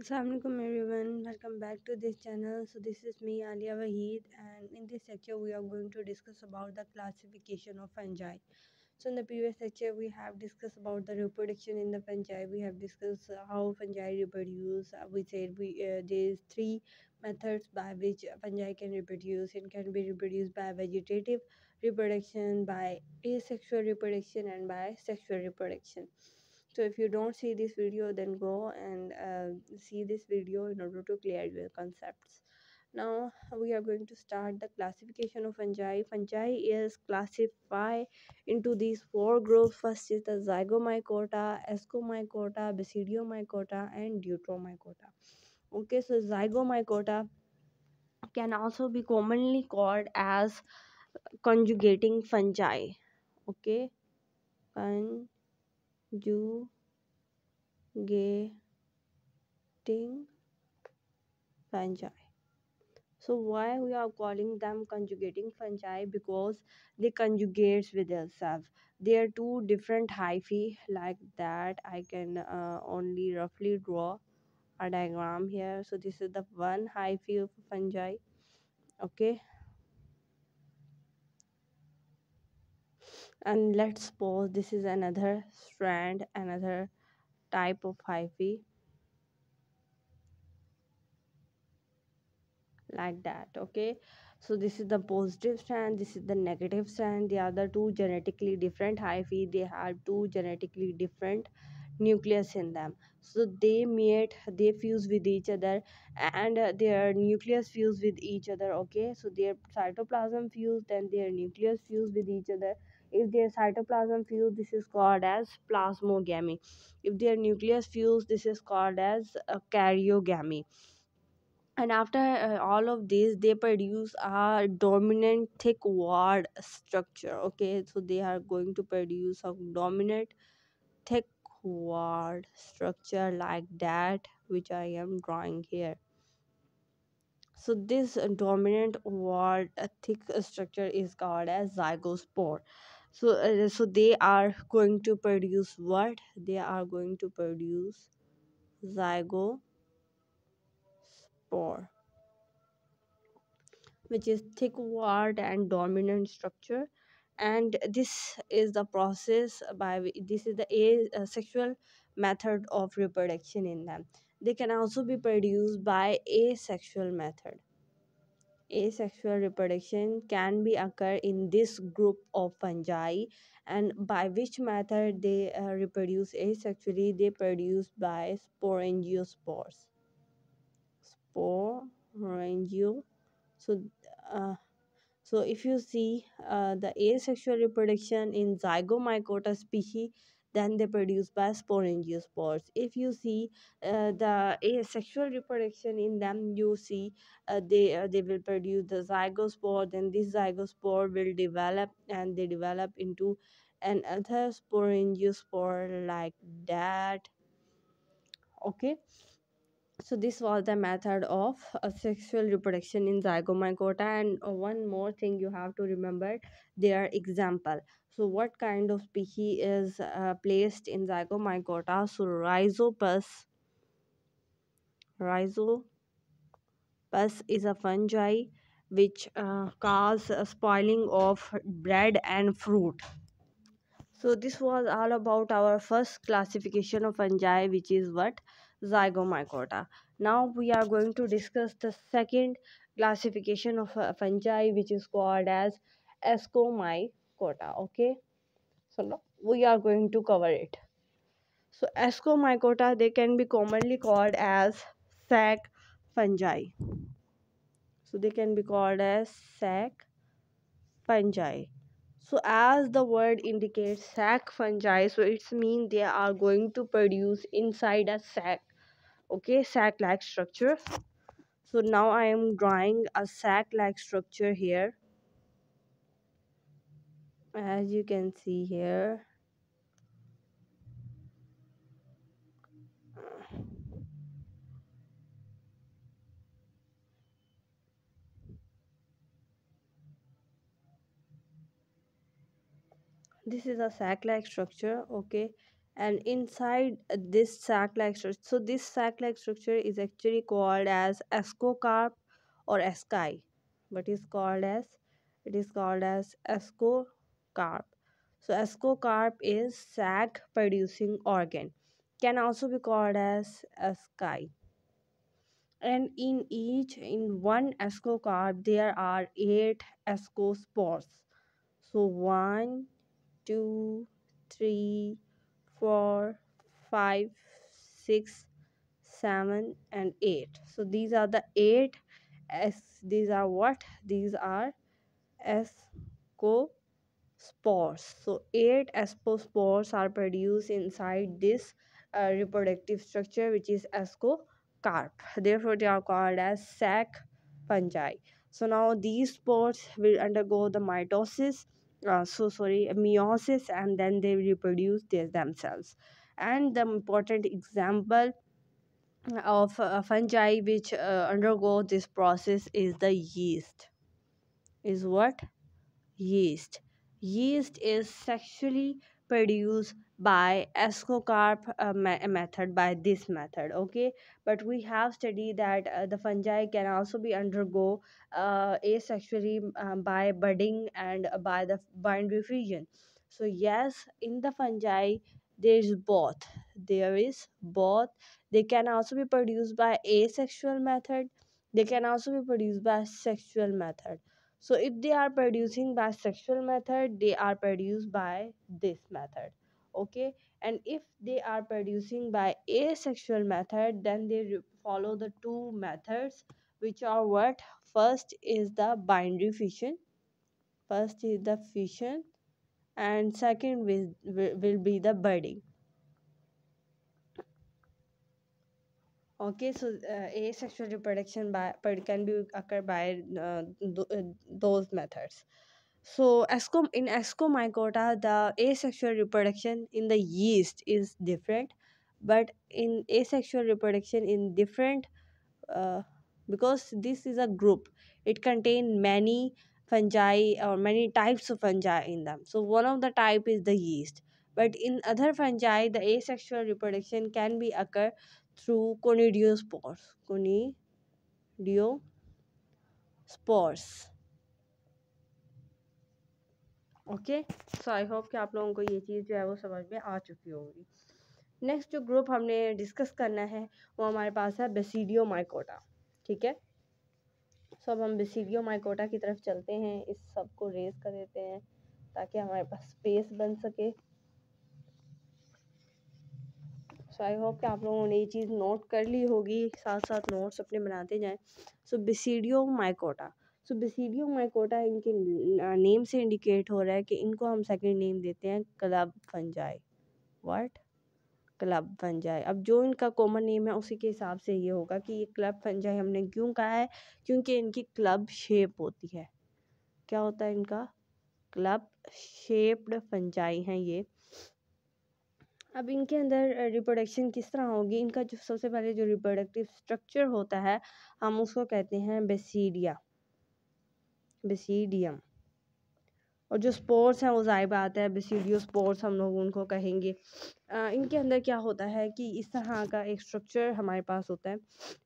Assalamualaikum everyone, welcome back to this channel. So this is me Alia Waheed, and in this lecture we are going to discuss about the classification of fungi. So in the previous lecture we have discussed about the reproduction in the fungi. We have discussed how fungi reproduce. We said there is three methods by which fungi can reproduce. It can be reproduced by vegetative reproduction, by asexual reproduction, and by sexual reproduction. So if you don't see this video, then go and see this video in order to clear your concepts. Now we are going to start the classification of fungi. Fungi is classified into these four groups. First is the zygomycota, ascomycota, basidiomycota, and deuteromycota. Okay, so zygomycota can also be commonly called as conjugating fungi. Okay, conjugating fungi. So why we are calling them conjugating fungi? Because they conjugates with themselves. They are two different hyphae like that. I can only roughly draw a diagram here. So this is the one hyphae of fungi. Okay, and let's suppose this is another strand, another type of hyphae like that. Okay, so this is the positive strand, this is the negative strand. The other two genetically different hyphae, they have two genetically different nucleus in them. So they mate, they fuse with each other, and their nucleus fuse with each other. Okay, so their cytoplasm fuse, then their nucleus fuse with each other. If their cytoplasm fuse, this is called as plasmogamy. If their nucleus fuse, this is called as karyogamy. And after all of this, they produce a dominant thick word structure. Okay, so they are going to produce a dominant thick word structure like that, which I am drawing here. So this dominant word thick structure is called as zygospore. So they are going to produce what? They are going to produce zygospore, which is thick word and dominant structure. And this is the process this is the sexual method of reproduction in them. They can also be produced by asexual method. Asexual reproduction can be occur in this group of fungi, and by which method they reproduce asexually? They produce by sporangiospores. Sporangio. So uh, So if you see the asexual reproduction in Zygomycota species, then they produce by sporangiospores. If you see the asexual reproduction in them, you see they will produce the zygospore. Then this zygospore will develop, and they develop into another sporangiospore like that. Okay, so this was the method of sexual reproduction in zygomycota. And one more thing you have to remember, their example. So what kind of species is placed in zygomycota? So rhizopus is a fungi which cause spoiling of bread and fruit. So this was all about our first classification of fungi, which is what? Zygomycota. Now we are going to discuss the second classification of fungi, which is called as ascomycota. Okay, so now we are going to cover it. So ascomycota, they can be commonly called as sac fungi. So they can be called as sac fungi. So as the word indicates, sac fungi, so it's mean they are going to produce inside a sac. Okay, sac like structure. So now I am drawing a sac like structure here, as you can see here. This is a sac like structure. Okay, and inside this sac-like structure, so this sac-like structure is actually called as ascocarp or asci. What is called as? It is called as ascocarp. So ascocarp is sac producing organ, can also be called as asci. And in one ascocarp there are 8 ascospores. So 1, 2, 3, 4, 5, 6, 7, and 8. So these are the 8 s. These are what? These are ascospores. So 8 ascospores are produced inside this reproductive structure, which is ascocarp. Therefore they are called as sac fungi. So now these spores will undergo the mitosis, meiosis, and then they reproduce themselves. And the important example of fungi which undergo this process is the yeast. Is what? Yeast. Yeast is sexually produced by ascocarp method, by this method. Okay, but we have studied that the fungi can also be undergo asexually by budding and by the binary fusion. So yes, in the fungi there is both. There is both. They can also be produced by asexual method. They can also be produced by sexual method. So if they are producing by sexual method, they are produced by this method. Okay, and if they are producing by asexual method, then they follow the two methods, which are what? First is the binary fission. First is the fission, and second will be the budding. Okay, so asexual reproduction can be occur by those methods. So in ascomycota, the asexual reproduction in the yeast is different, but in asexual reproduction in different, uh, because this is a group, it contains many fungi or many types of fungi in them. So one of the type is the yeast, but in other fungi the asexual reproduction can be occur through conidiospores. Conidiospores. Okay, so I hope कि आप लोगों को ये चीज़ जो है वो समझ में आ चुकी होगी. नेक्स्ट जो ग्रुप हमने डिस्कस करना है वो हमारे पास है बेसिडियो माइकोटा. ठीक है, सो अब हम बेसिडियो माइकोटा की तरफ चलते हैं. इस सब को रेज कर देते हैं ताकि हमारे पास स्पेस बन सके. सो आई होप कि आप लोगों ने ये चीज़ नोट कर ली होगी, साथ साथ नोट्स अपने बनाते जाएं. सो बेसिडियो माइकोटा. सो बेसिडियो माइकोटा इनके नेम से इंडिकेट हो रहा है कि इनको हम सेकंड नेम देते हैं club fungi. What? Club fungi. अब जो इनका कॉमन नेम है उसी के हिसाब से ये होगा कि ये क्लब फंजाई हमने क्यों कहा है, क्योंकि इनकी क्लब शेप होती है. क्या होता है इनका? क्लब शेप्ड फंजाई हैं ये. अब इनके अंदर रिप्रोडक्शन किस तरह होगी? इनका जो सबसे पहले जो रिप्रोडक्टिव स्ट्रक्चर होता है हम उसको कहते हैं बेसीडिया, बेसीडियम. और जो स्पोर्स हैं वो ज़ाहिर बात है बेसिडियो स्पोर्स हम लोग उनको कहेंगे. इनके अंदर क्या होता है कि इस तरह का एक स्ट्रक्चर हमारे पास होता है.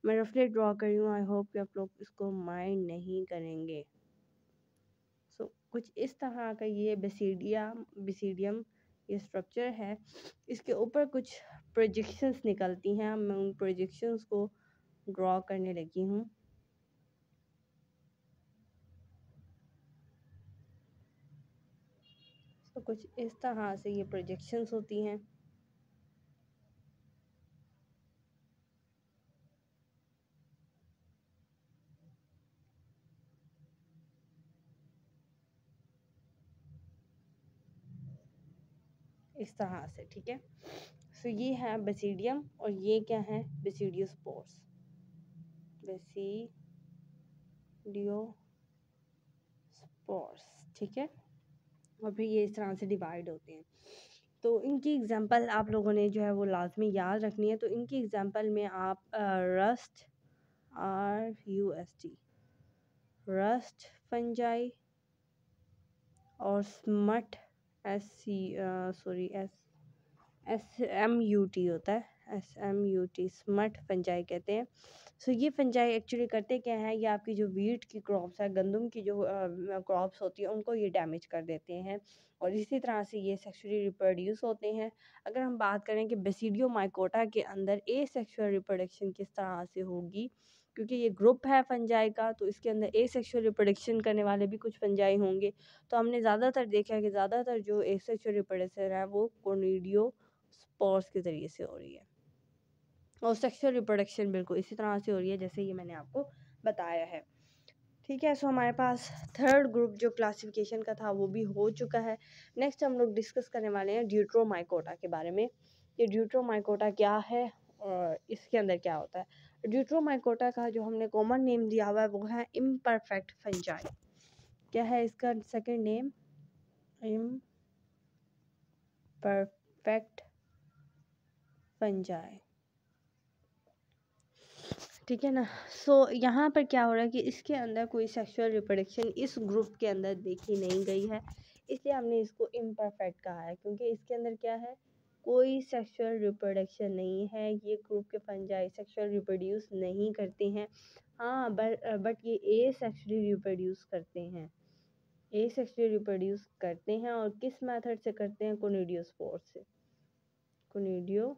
मैं रफली ड्रॉ कर रही हूँ, आई होप कि आप लोग इसको माइंड नहीं करेंगे. सो कुछ इस तरह का ये बेसिडियम ये स्ट्रक्चर है. इसके ऊपर कुछ प्रोजेक्शंस निकलती हैं. मैं उन प्रोजेक्शंस को ड्रॉ करने लगी हूँ. तो कुछ इस तरह से ये प्रोजेक्शंस होती हैं. इस तरह से. ठीक है, सो ये है बेसिडियम और ये क्या है? बेसिडियोस्पोर्स. बेसिडियोस्पोर्स. ठीक है, और फिर ये इस तरह से डिवाइड होते हैं. तो इनकी एग्जांपल आप लोगों ने जो है वो लाजमी याद रखनी है. तो इनकी एग्जांपल में आप रस्ट, RUST, रस्ट फंजाई, और स्मट, SC, SMUT होता है, SMUT, स्मट फंजाई कहते हैं। सो ये फंजाई एक्चुअली करते क्या हैं, ये आपकी जो वीट की क्रॉप्स है, गंदम की जो क्रॉप्स होती है उनको ये डैमेज कर देते हैं, और इसी तरह से ये सेक्सुअली रिप्रोड्यूस होते हैं। अगर हम बात करें कि बेसिडियो माइकोटा के अंदर ए सेक्सुअल रिप्रोडक्शन किस तरह से होगी, क्योंकि ये ग्रुप है फंजाई का, तो इसके अंदर ए सेक्सुअल रिप्रोडक्शन करने वाले भी कुछ फंजाई होंगे। तो हमने ज़्यादातर देखा है कि ज़्यादातर जो ए सेक्सुअल रिप्रोडक्शन है वो कोनिडियो स्पोर्स के ज़रिए से हो रही है, और सेक्सुअल रिप्रोडक्शन बिल्कुल इसी तरह से हो रही है जैसे ये मैंने आपको बताया है। ठीक है, सो हमारे पास थर्ड ग्रुप जो क्लासिफिकेशन का था वो भी हो चुका है। नेक्स्ट हम लोग डिस्कस करने वाले हैं ड्यूट्रोमाइकोटा के बारे में। ये ड्यूट्रोमाइकोटा क्या है और इसके अंदर क्या होता है। ड्यूट्रोमाइकोटा का जो हमने कॉमन नेम दिया हुआ है वो है इम्परफेक्ट फंजाई। क्या है इसका सेकंड नेम? Imperfect fungi. ठीक है ना। सो यहाँ पर क्या हो रहा है कि इसके अंदर कोई सेक्सुअल रिप्रोडक्शन इस ग्रुप के अंदर देखी नहीं गई है, इसलिए हमने इसको इम्परफेक्ट कहा है, क्योंकि इसके अंदर क्या है, कोई सेक्सुअल रिप्रोडक्शन नहीं है। ये ग्रुप के फंजाई सेक्सुअल रिप्रोड्यूस नहीं करते हैं। हाँ, बट ये ए सेक्सुअली रिप्रोड्यूस करते हैं, ए सेक्सुअली रिप्रोड्यूस करते हैं, और किस मेथड से करते हैं? कोनिडियोस्पोर से, कोनिडियो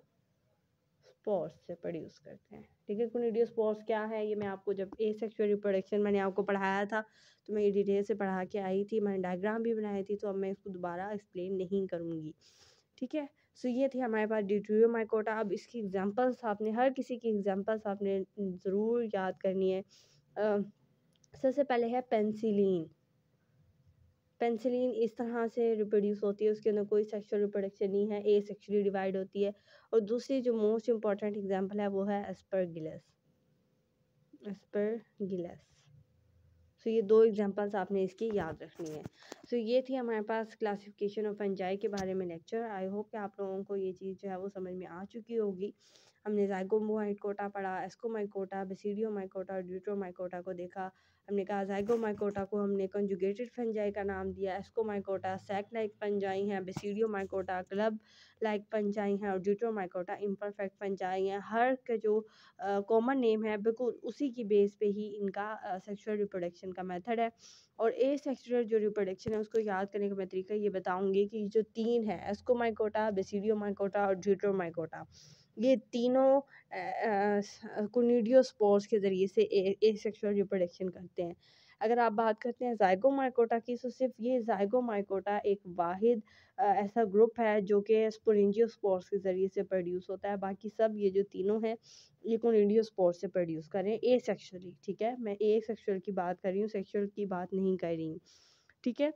स्पोर्स से प्रोड्यूस करते हैं। ठीक है, कोनिडियोस्पोर्स क्या है, ये मैं आपको जब ए सेक्सुअल रिप्रोडक्शन मैंने आपको पढ़ाया था तो मैं ये डिटेल से पढ़ा के आई थी, मैंने डायग्राम भी बनाई थी, तो अब मैं इसको दोबारा एक्सप्लेन नहीं करूँगी। ठीक है, सो ये थी हमारे पास ड्यूटेरियोमाइकोटा। अब इसकी एग्जांपल्स आपने, हर किसी की एग्जांपल्स आपने ज़रूर याद करनी है। सबसे पहले है पेंसिलिन। पेंसिलिन इस तरह से रिप्रोड्यूस होती है, उसके अंदर कोई सेक्सुअल रिप्रोडक्शन नहीं है, ए सेक्सुअली डिवाइड होती है। और दूसरी जो मोस्ट इंपॉर्टेंट एग्जांपल है वो है एस्परगिलस, एस्परगिलस। सो ये दो एग्जांपल्स आपने इसकी याद रखनी है। सो ये थी हमारे पास क्लासिफिकेशन ऑफ फंजाई के बारे में लेक्चर। आई होप कि आप लोगों को ये चीज़ जो है वो समझ में आ चुकी होगी। हमने ज़ाइगोमाइकोटा पढ़ा, एस्कोमाइकोटा, बेसिडियोमाइकोटा और ड्यूट्रोमाइकोटा को देखा। हमने कहा ज़ाइगोमाइकोटा को हमने कंजुगेटेड फंजाई का नाम दिया, एस्कोमाइकोटा सैक लाइक फंजाई हैं, बेसिडियोमाइकोटा क्लब लाइक फंजाई हैं, और ड्यूट्रोमाइकोटा इम्परफेक्ट फंजाई हैं। हर का जो कॉमन नेम है बिल्कुल उसी की बेस पे ही इनका सेक्सुअल रिप्रोडक्शन का मेथड है। और ए सेक्सुअल जो रिप्रोडक्शन है उसको याद करने का मैं तरीका ये बताऊंगी कि जो तीन है, एस्कोमाइकोटा, बेसिडियोमाइकोटा और ड्यूट्रोमाइकोटा, ये तीनों कोनिडियोस्पोर्स के ज़रिए से ए सेक्सुअल रिप्रोडक्शन करते हैं। अगर आप बात करते हैं ज़ाइगोमाइकोटा की, तो सिर्फ ये ज़ाइगोमाइकोटा एक वाहिद ऐसा ग्रुप है जो कि स्पोरेंजियोस्पोर्स के ज़रिए से प्रोड्यूस होता है। बाकी सब ये जो तीनों हैं ये कोनिडियोस्पोर्स से प्रोड्यूस करें ए सेक्सुअली। ठीक है, मैं ए सेक्सुअल की बात कर रही हूँ, सेक्सुअल की बात नहीं कर रही हूँ। ठीक है,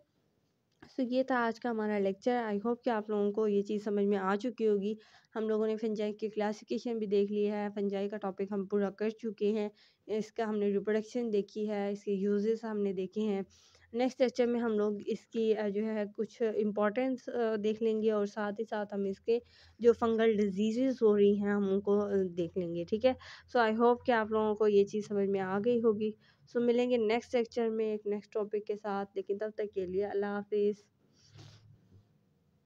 सो ये था आज का हमारा लेक्चर। आई होप कि आप लोगों को ये चीज़ समझ में आ चुकी होगी। हम लोगों ने फंजाई की क्लासिफिकेशन भी देख ली है, फंजाई का टॉपिक हम पूरा कर चुके हैं, इसका हमने रिप्रोडक्शन देखी है, इसके यूजेस हमने देखे हैं। नेक्स्ट लेक्चर में हम लोग इसकी जो है कुछ इम्पोर्टेंस देख लेंगे, और साथ ही साथ हम इसके जो फंगल डिजीज़ हो रही हैं हम उनको देख लेंगे। ठीक है, सो आई होप कि आप लोगों को ये चीज़ समझ में आ गई होगी। सो मिलेंगे नेक्स्ट लेक्चर में एक नेक्स्ट टॉपिक के साथ, लेकिन तब तक के लिए अल्लाह हाफिज़।